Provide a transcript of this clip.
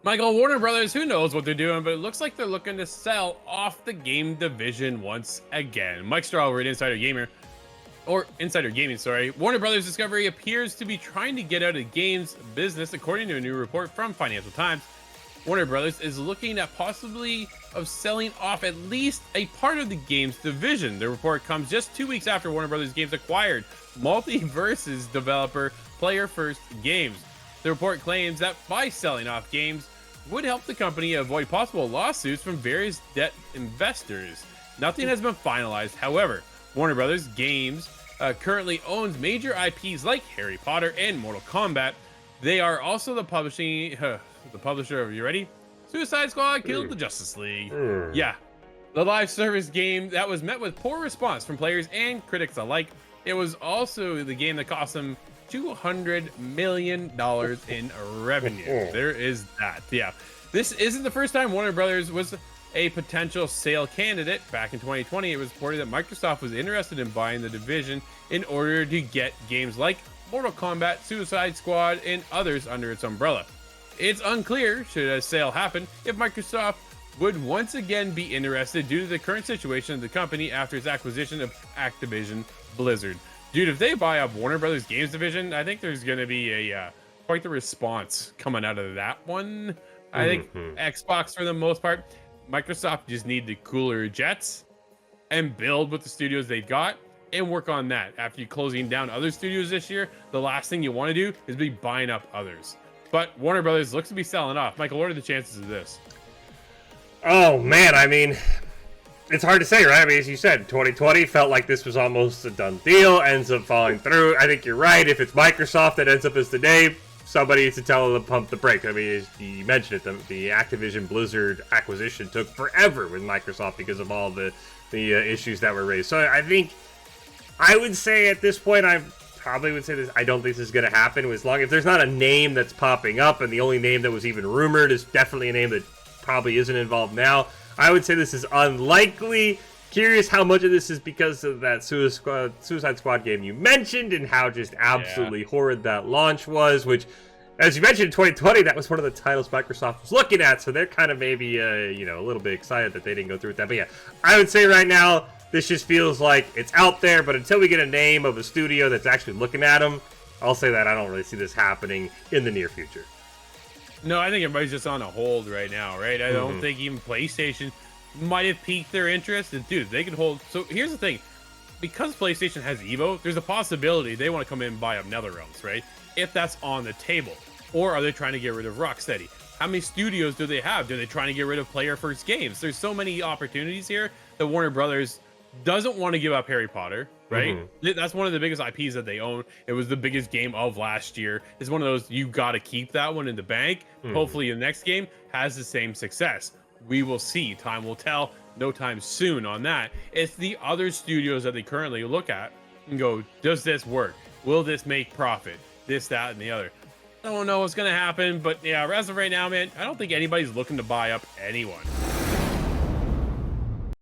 Michael, Warner Brothers, who knows what they're doing, but it looks like they're looking to sell off the game division once again. Mike Straw over at Insider Gaming, sorry. Warner Brothers Discovery appears to be trying to get out of games business, according to a new report from Financial Times. Warner Brothers is looking at possibly of selling off at least a part of the games division. The report comes just 2 weeks after Warner Brothers Games acquired MultiVersus developer Player First Games. The report claims that by selling off games would help the company avoid possible lawsuits from various debt investors. Nothing has been finalized. However, Warner Brothers Games currently owns major IPs like Harry Potter and Mortal Kombat. They are also the publisher of, you ready? Suicide Squad Killed the Justice League. Yeah, the live service game that was met with poor response from players and critics alike. It was also the game that cost them $200 million in revenue. There is that. Yeah, this isn't the first time Warner Brothers was a potential sale candidate. Back in 2020, it was reported that Microsoft was interested in buying the division in order to get games like Mortal Kombat, Suicide Squad, and others under its umbrella. It's unclear, should a sale happen, if Microsoft would once again be interested due to the current situation of the company after its acquisition of Activision Blizzard. Dude, if they buy up Warner Brothers Games division, I think there's going to be a quite the response coming out of that one. I think Xbox, for the most part, Microsoft just need the cooler jets and build with the studios they've got and work on that. After you closing down other studios this year, the last thing you want to do is be buying up others. But Warner Brothers looks to be selling off. Michael, what are the chances of this? Oh, man, I mean, it's hard to say, right? I mean, as you said, 2020 felt like this was almost a done deal, ends up falling through. I think you're right. If it's Microsoft that ends up as the name, somebody needs to tell them to pump the brakes. I mean, as you mentioned it, the Activision Blizzard acquisition took forever with Microsoft because of all the issues that were raised. So I would say at this point, I probably would say this. I don't think this is going to happen as long as there's not a name that's popping up, and the only name that was even rumored is definitely a name that probably isn't involved now. I would say this is unlikely. Curious how much of this is because of that Suicide Squad game you mentioned and how just absolutely horrid that launch was, which, as you mentioned, in 2020, that was one of the titles Microsoft was looking at, so they're kind of maybe, a little bit excited that they didn't go through with that. But yeah, I would say right now, this just feels like it's out there, but until we get a name of a studio that's actually looking at them, I'll say that I don't really see this happening in the near future. No, I think everybody's just on a hold right now, right? I don't think even PlayStation might have piqued their interest. And dude, they can hold. So here's the thing. Because PlayStation has Evo, there's a possibility they want to come in and buy up NetherRealms, right? If that's on the table. Or are they trying to get rid of Rocksteady? How many studios do they have? Do they trying to get rid of Player First Games? There's so many opportunities here that Warner Brothers doesn't want to give up Harry Potter, right? That's one of the biggest IPs that they own. It was the biggest game of last year. It's one of those, you got to keep that one in the bank. Hopefully the next game has the same success. We will see. Time will tell. No time soon on that. It's the other studios that they currently look at and go, does this work? Will this make profit? This, that, and the other. I don't know what's going to happen, but yeah, as of right now, man, I don't think anybody's looking to buy up anyone.